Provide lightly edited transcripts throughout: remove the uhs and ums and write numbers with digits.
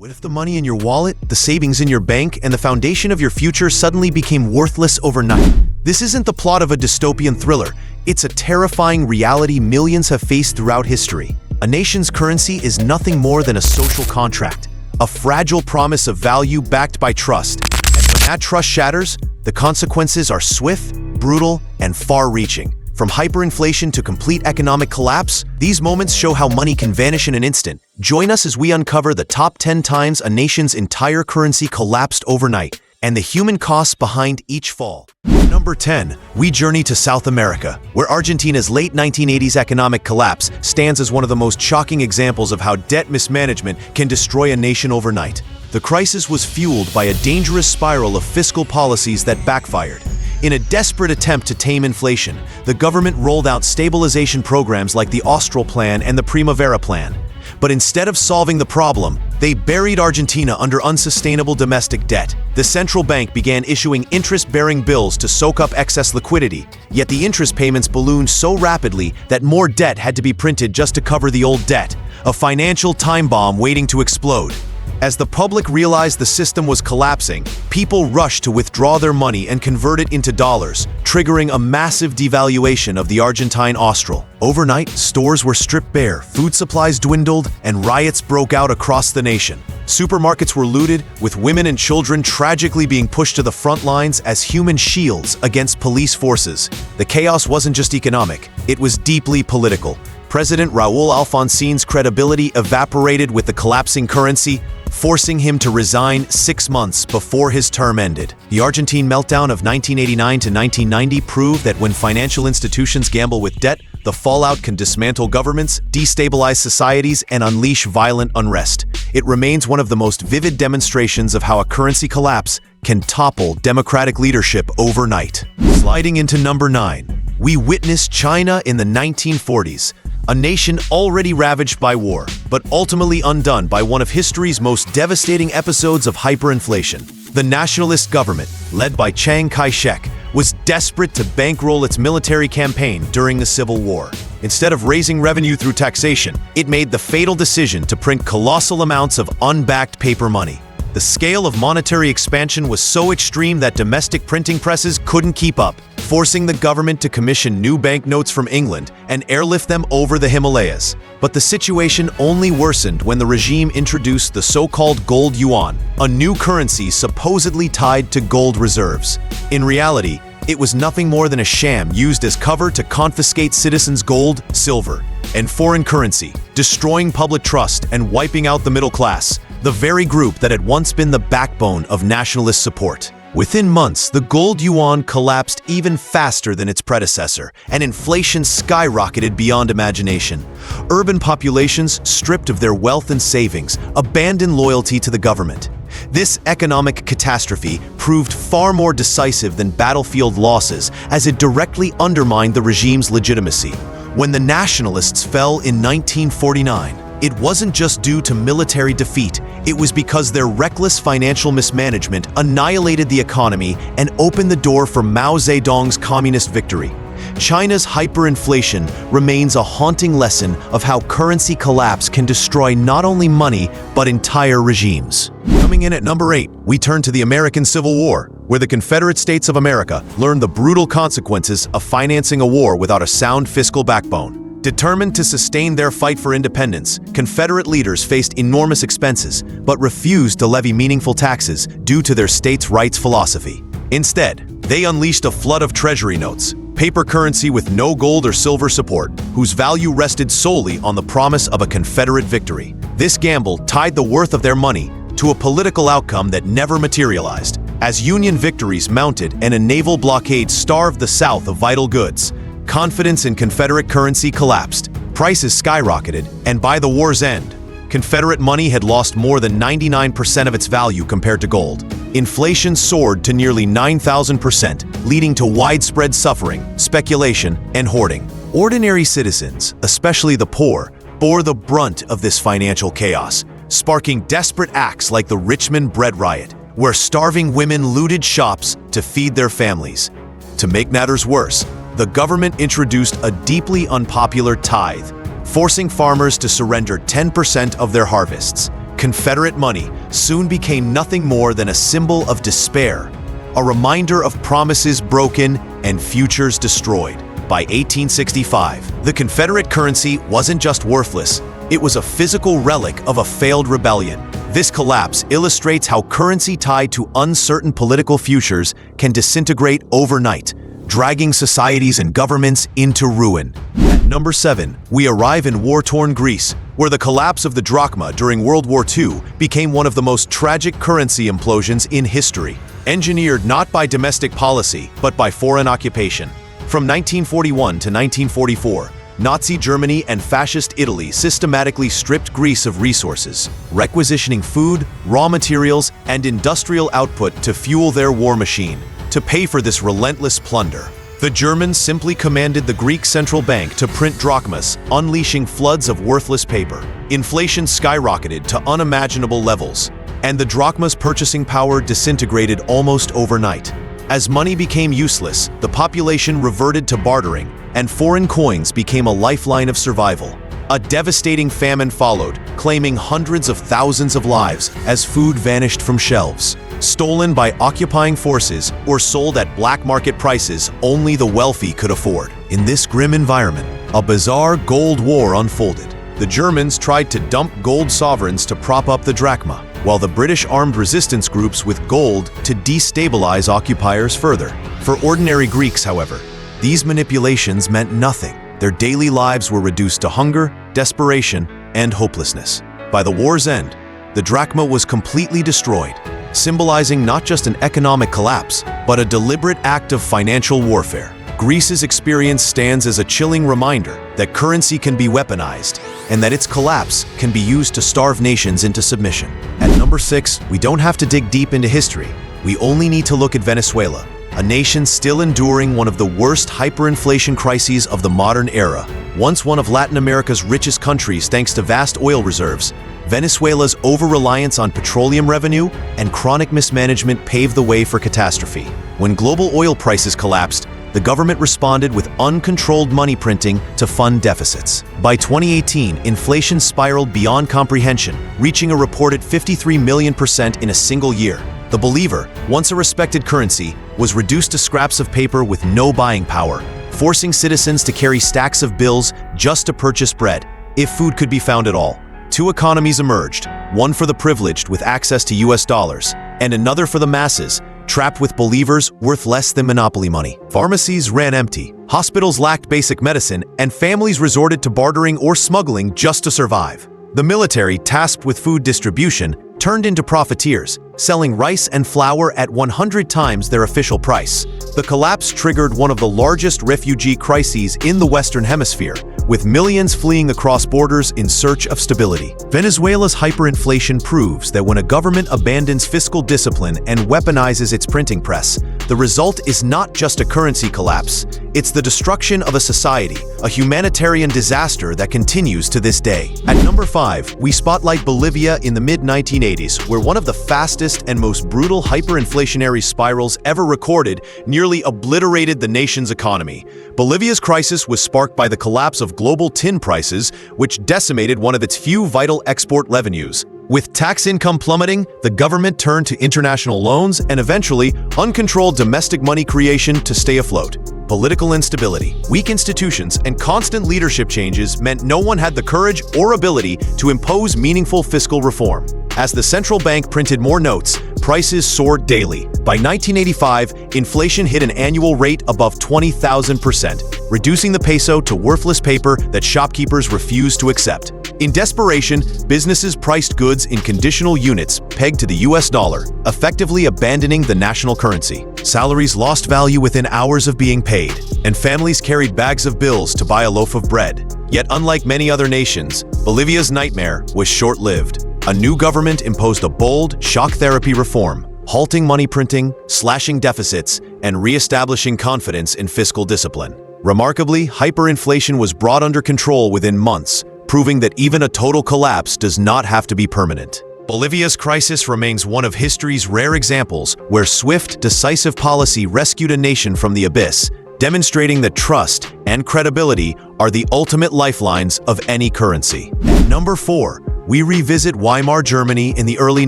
What if the money in your wallet, the savings in your bank, and the foundation of your future suddenly became worthless overnight? This isn't the plot of a dystopian thriller. It's a terrifying reality millions have faced throughout history. A nation's currency is nothing more than a social contract, a fragile promise of value backed by trust. And when that trust shatters, the consequences are swift, brutal, and far-reaching. From hyperinflation to complete economic collapse, these moments show how money can vanish in an instant. Join us as we uncover the top 10 times a nation's entire currency collapsed overnight, and the human costs behind each fall. Number 10, we journey to South America, where Argentina's late 1980s economic collapse stands as one of the most shocking examples of how debt mismanagement can destroy a nation overnight. The crisis was fueled by a dangerous spiral of fiscal policies that backfired. In a desperate attempt to tame inflation, the government rolled out stabilization programs like the Austral Plan and the Primavera Plan. But instead of solving the problem, they buried Argentina under unsustainable domestic debt. The central bank began issuing interest-bearing bills to soak up excess liquidity, yet the interest payments ballooned so rapidly that more debt had to be printed just to cover the old debt, a financial time bomb waiting to explode. As the public realized the system was collapsing, people rushed to withdraw their money and convert it into dollars, triggering a massive devaluation of the Argentine Austral. Overnight, stores were stripped bare, food supplies dwindled, and riots broke out across the nation. Supermarkets were looted, with women and children tragically being pushed to the front lines as human shields against police forces. The chaos wasn't just economic, it was deeply political. President Raúl Alfonsin's credibility evaporated with the collapsing currency, forcing him to resign 6 months before his term ended. The Argentine meltdown of 1989 to 1990 proved that when financial institutions gamble with debt, the fallout can dismantle governments, destabilize societies, and unleash violent unrest. It remains one of the most vivid demonstrations of how a currency collapse can topple democratic leadership overnight. Sliding into number 9, we witnessed China in the 1940s. A nation already ravaged by war, but ultimately undone by one of history's most devastating episodes of hyperinflation. The nationalist government, led by Chiang Kai-shek, was desperate to bankroll its military campaign during the Civil War. Instead of raising revenue through taxation, it made the fatal decision to print colossal amounts of unbacked paper money. The scale of monetary expansion was so extreme that domestic printing presses couldn't keep up, forcing the government to commission new banknotes from England and airlift them over the Himalayas. But the situation only worsened when the regime introduced the so-called gold yuan, a new currency supposedly tied to gold reserves. In reality, it was nothing more than a sham used as cover to confiscate citizens' gold, silver, and foreign currency, destroying public trust and wiping out the middle class, the very group that had once been the backbone of nationalist support. Within months, the gold yuan collapsed even faster than its predecessor, and inflation skyrocketed beyond imagination. Urban populations, stripped of their wealth and savings, abandoned loyalty to the government. This economic catastrophe proved far more decisive than battlefield losses, as it directly undermined the regime's legitimacy. When the nationalists fell in 1949, it wasn't just due to military defeat, it was because their reckless financial mismanagement annihilated the economy and opened the door for Mao Zedong's communist victory. China's hyperinflation remains a haunting lesson of how currency collapse can destroy not only money, but entire regimes. Coming in at number 8, we turn to the American Civil War, where the Confederate States of America learned the brutal consequences of financing a war without a sound fiscal backbone. Determined to sustain their fight for independence, Confederate leaders faced enormous expenses, but refused to levy meaningful taxes due to their states' rights philosophy. Instead, they unleashed a flood of treasury notes, paper currency with no gold or silver support, whose value rested solely on the promise of a Confederate victory. This gamble tied the worth of their money to a political outcome that never materialized. As Union victories mounted and a naval blockade starved the South of vital goods, confidence in Confederate currency collapsed, prices skyrocketed, and by the war's end, Confederate money had lost more than 99% of its value compared to gold. Inflation soared to nearly 9,000%, leading to widespread suffering, speculation, and hoarding. Ordinary citizens, especially the poor, bore the brunt of this financial chaos, sparking desperate acts like the Richmond Bread Riot, where starving women looted shops to feed their families. To make matters worse, the government introduced a deeply unpopular tithe, forcing farmers to surrender 10% of their harvests. Confederate money soon became nothing more than a symbol of despair, a reminder of promises broken and futures destroyed. By 1865, the Confederate currency wasn't just worthless, it was a physical relic of a failed rebellion. This collapse illustrates how currency tied to uncertain political futures can disintegrate overnight, dragging societies and governments into ruin. At number 7, we arrive in war-torn Greece, where the collapse of the drachma during World War II became one of the most tragic currency implosions in history, engineered not by domestic policy, but by foreign occupation. From 1941 to 1944, Nazi Germany and Fascist Italy systematically stripped Greece of resources, requisitioning food, raw materials, and industrial output to fuel their war machine. To pay for this relentless plunder, the Germans simply commanded the Greek central bank to print drachmas, unleashing floods of worthless paper. Inflation skyrocketed to unimaginable levels, and the drachma's purchasing power disintegrated almost overnight. As money became useless, the population reverted to bartering, and foreign coins became a lifeline of survival. A devastating famine followed, claiming hundreds of thousands of lives as food vanished from shelves. Stolen by occupying forces or sold at black market prices only the wealthy could afford. In this grim environment, a bizarre gold war unfolded. The Germans tried to dump gold sovereigns to prop up the drachma, while the British armed resistance groups with gold to destabilize occupiers further. For ordinary Greeks, however, these manipulations meant nothing. Their daily lives were reduced to hunger, desperation, and hopelessness. By the war's end, the drachma was completely destroyed, symbolizing not just an economic collapse, but a deliberate act of financial warfare. Greece's experience stands as a chilling reminder that currency can be weaponized, and that its collapse can be used to starve nations into submission. At number 6, we don't have to dig deep into history. We only need to look at Venezuela, a nation still enduring one of the worst hyperinflation crises of the modern era. Once one of Latin America's richest countries thanks to vast oil reserves, Venezuela's over-reliance on petroleum revenue and chronic mismanagement paved the way for catastrophe. When global oil prices collapsed, the government responded with uncontrolled money printing to fund deficits. By 2018, inflation spiraled beyond comprehension, reaching a reported 53 million% in a single year. The bolívar, once a respected currency, was reduced to scraps of paper with no buying power, forcing citizens to carry stacks of bills just to purchase bread, if food could be found at all. Two economies emerged, one for the privileged with access to US dollars, and another for the masses, trapped with bolívars worth less than monopoly money. Pharmacies ran empty, hospitals lacked basic medicine, and families resorted to bartering or smuggling just to survive. The military, tasked with food distribution, turned into profiteers, selling rice and flour at 100 times their official price. The collapse triggered one of the largest refugee crises in the Western Hemisphere, with millions fleeing across borders in search of stability. Venezuela's hyperinflation proves that when a government abandons fiscal discipline and weaponizes its printing press, the result is not just a currency collapse, it's the destruction of a society, a humanitarian disaster that continues to this day. At number 5, we spotlight Bolivia in the mid-1980s, where one of the fastest and most brutal hyperinflationary spirals ever recorded nearly obliterated the nation's economy. Bolivia's crisis was sparked by the collapse of global tin prices, which decimated one of its few vital export revenues. With tax income plummeting, the government turned to international loans and eventually uncontrolled domestic money creation to stay afloat. Political instability, weak institutions, and constant leadership changes meant no one had the courage or ability to impose meaningful fiscal reform. As the central bank printed more notes, prices soared daily. By 1985, inflation hit an annual rate above 20,000%, reducing the peso to worthless paper that shopkeepers refused to accept. In desperation, businesses priced goods in conditional units pegged to the US dollar, effectively abandoning the national currency. Salaries lost value within hours of being paid, and families carried bags of bills to buy a loaf of bread. Yet unlike many other nations, Bolivia's nightmare was short-lived. A new government imposed a bold, shock therapy reform, halting money printing, slashing deficits, and re-establishing confidence in fiscal discipline. Remarkably, hyperinflation was brought under control within months, proving that even a total collapse does not have to be permanent. Bolivia's crisis remains one of history's rare examples where swift, decisive policy rescued a nation from the abyss, demonstrating that trust and credibility are the ultimate lifelines of any currency. At number 4, we revisit Weimar Germany in the early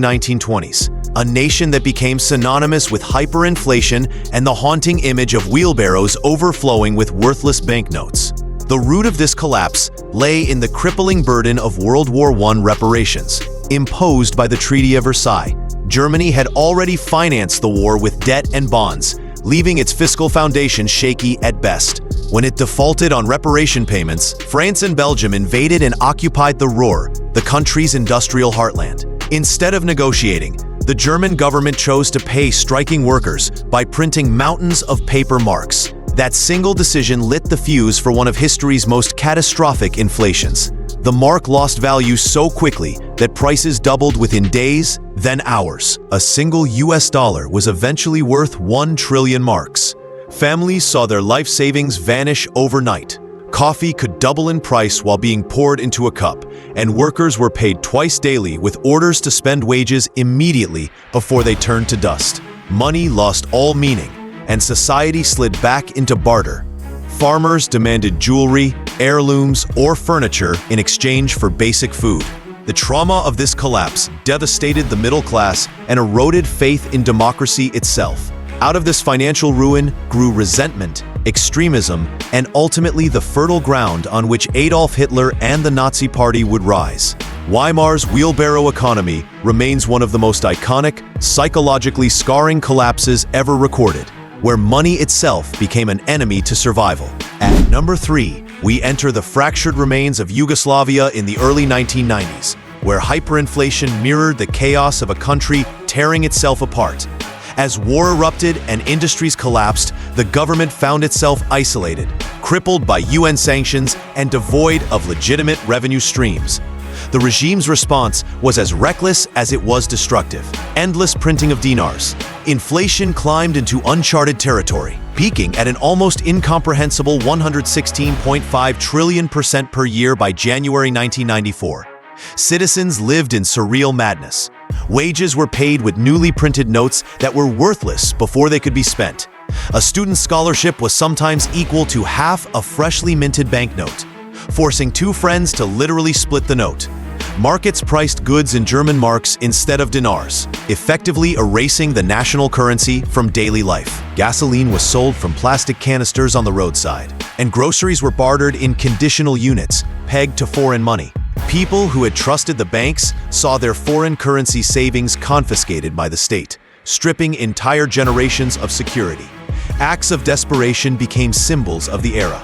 1920s, a nation that became synonymous with hyperinflation and the haunting image of wheelbarrows overflowing with worthless banknotes. The root of this collapse lay in the crippling burden of World War I reparations, imposed by the Treaty of Versailles. Germany had already financed the war with debt and bonds, leaving its fiscal foundation shaky at best. When it defaulted on reparation payments, France and Belgium invaded and occupied the Ruhr, the country's industrial heartland. Instead of negotiating, the German government chose to pay striking workers by printing mountains of paper marks. That single decision lit the fuse for one of history's most catastrophic inflations. The mark lost value so quickly that prices doubled within days, then hours. A single US dollar was eventually worth 1 trillion marks. Families saw their life savings vanish overnight. Coffee could double in price while being poured into a cup, and workers were paid twice daily with orders to spend wages immediately before they turned to dust. Money lost all meaning, and society slid back into barter. Farmers demanded jewelry, heirlooms, or furniture in exchange for basic food. The trauma of this collapse devastated the middle class and eroded faith in democracy itself. Out of this financial ruin grew resentment, extremism, and ultimately the fertile ground on which Adolf Hitler and the Nazi Party would rise. Weimar's wheelbarrow economy remains one of the most iconic, psychologically scarring collapses ever recorded, where money itself became an enemy to survival. At number 3, we enter the fractured remains of Yugoslavia in the early 1990s, where hyperinflation mirrored the chaos of a country tearing itself apart. As war erupted and industries collapsed, the government found itself isolated, crippled by UN sanctions and devoid of legitimate revenue streams. The regime's response was as reckless as it was destructive. Endless printing of dinars. Inflation climbed into uncharted territory, peaking at an almost incomprehensible 116.5 trillion% per year by January 1994. Citizens lived in surreal madness. Wages were paid with newly printed notes that were worthless before they could be spent. A student scholarship was sometimes equal to half a freshly minted banknote, forcing two friends to literally split the note. Markets priced goods in German marks instead of dinars, effectively erasing the national currency from daily life. Gasoline was sold from plastic canisters on the roadside, and groceries were bartered in conditional units, pegged to foreign money. People who had trusted the banks saw their foreign currency savings confiscated by the state, stripping entire generations of security. Acts of desperation became symbols of the era.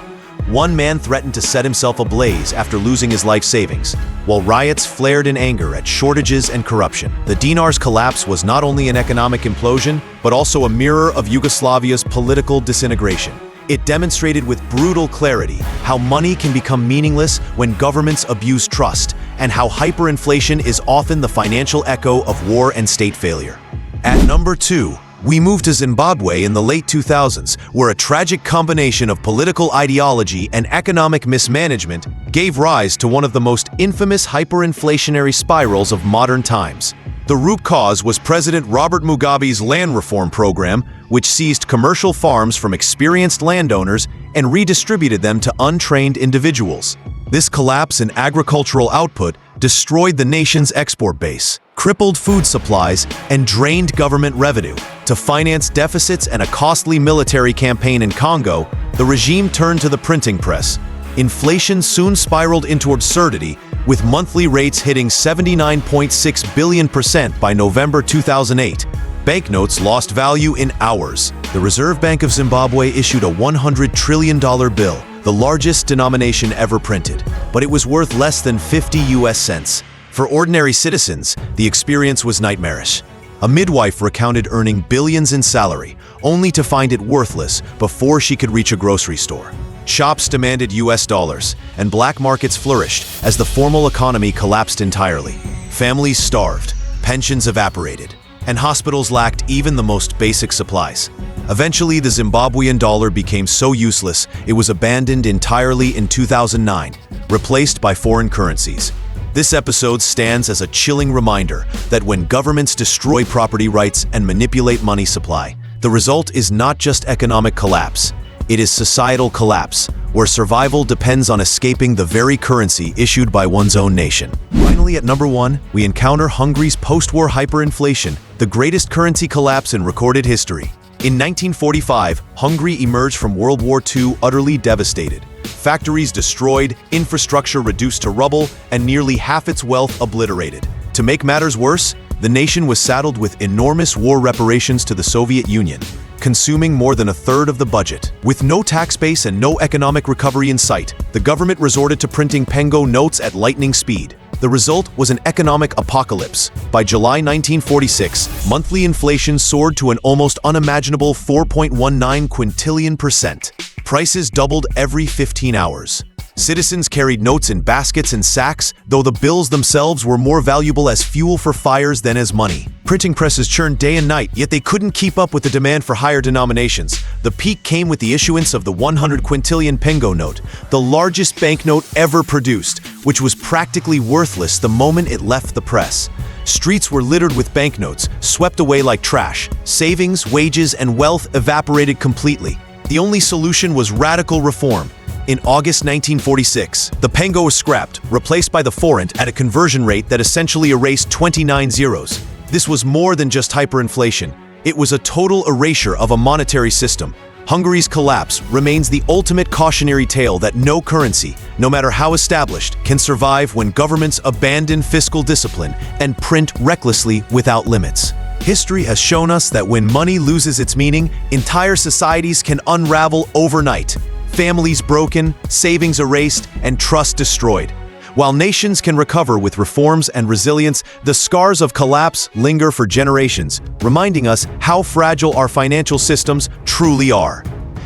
One man threatened to set himself ablaze after losing his life savings, while riots flared in anger at shortages and corruption. The dinar's collapse was not only an economic implosion, but also a mirror of Yugoslavia's political disintegration. It demonstrated with brutal clarity how money can become meaningless when governments abuse trust, and how hyperinflation is often the financial echo of war and state failure. At number 2, we move to Zimbabwe in the late 2000s, where a tragic combination of political ideology and economic mismanagement gave rise to one of the most infamous hyperinflationary spirals of modern times. The root cause was President Robert Mugabe's land reform program, which seized commercial farms from experienced landowners and redistributed them to untrained individuals. This collapse in agricultural output destroyed the nation's export base, crippled food supplies, and drained government revenue. To finance deficits and a costly military campaign in Congo, the regime turned to the printing press. Inflation soon spiraled into absurdity, with monthly rates hitting 79.6 billion% by November 2008. Banknotes lost value in hours. The Reserve Bank of Zimbabwe issued a $100 trillion bill, the largest denomination ever printed, but it was worth less than 50 US cents. For ordinary citizens, the experience was nightmarish. A midwife recounted earning billions in salary, only to find it worthless before she could reach a grocery store. Shops demanded US dollars, and black markets flourished as the formal economy collapsed entirely. Families starved, pensions evaporated, and hospitals lacked even the most basic supplies. Eventually, the Zimbabwean dollar became so useless it was abandoned entirely in 2009, replaced by foreign currencies. This episode stands as a chilling reminder that when governments destroy property rights and manipulate money supply, the result is not just economic collapse. It is societal collapse, where survival depends on escaping the very currency issued by one's own nation. Finally, at number 1, we encounter Hungary's post-war hyperinflation, the greatest currency collapse in recorded history. In 1945, Hungary emerged from World War II utterly devastated. Factories destroyed, infrastructure reduced to rubble, and nearly half its wealth obliterated. To make matters worse, the nation was saddled with enormous war reparations to the Soviet Union, consuming more than a third of the budget. With no tax base and no economic recovery in sight, the government resorted to printing pengo notes at lightning speed. The result was an economic apocalypse. By July 1946, monthly inflation soared to an almost unimaginable 4.19 quintillion%. Prices doubled every 15 hours. Citizens carried notes in baskets and sacks, though the bills themselves were more valuable as fuel for fires than as money. Printing presses churned day and night, yet they couldn't keep up with the demand for higher denominations. The peak came with the issuance of the 100 quintillion pengo note, the largest banknote ever produced, which was practically worthless the moment it left the press. Streets were littered with banknotes, swept away like trash. Savings, wages, and wealth evaporated completely. The only solution was radical reform. In August 1946, the pengo was scrapped, replaced by the forint at a conversion rate that essentially erased 29 zeros. This was more than just hyperinflation. It was a total erasure of a monetary system. Hungary's collapse remains the ultimate cautionary tale that no currency, no matter how established, can survive when governments abandon fiscal discipline and print recklessly without limits. History has shown us that when money loses its meaning, entire societies can unravel overnight. Families broken, savings erased, and trust destroyed. While nations can recover with reforms and resilience, the scars of collapse linger for generations, reminding us how fragile our financial systems truly are.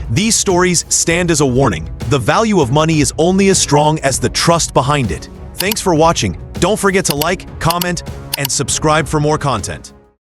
These stories stand as a warning. The value of money is only as strong as the trust behind it. Thanks for watching. Don't forget to like, comment, and subscribe for more content.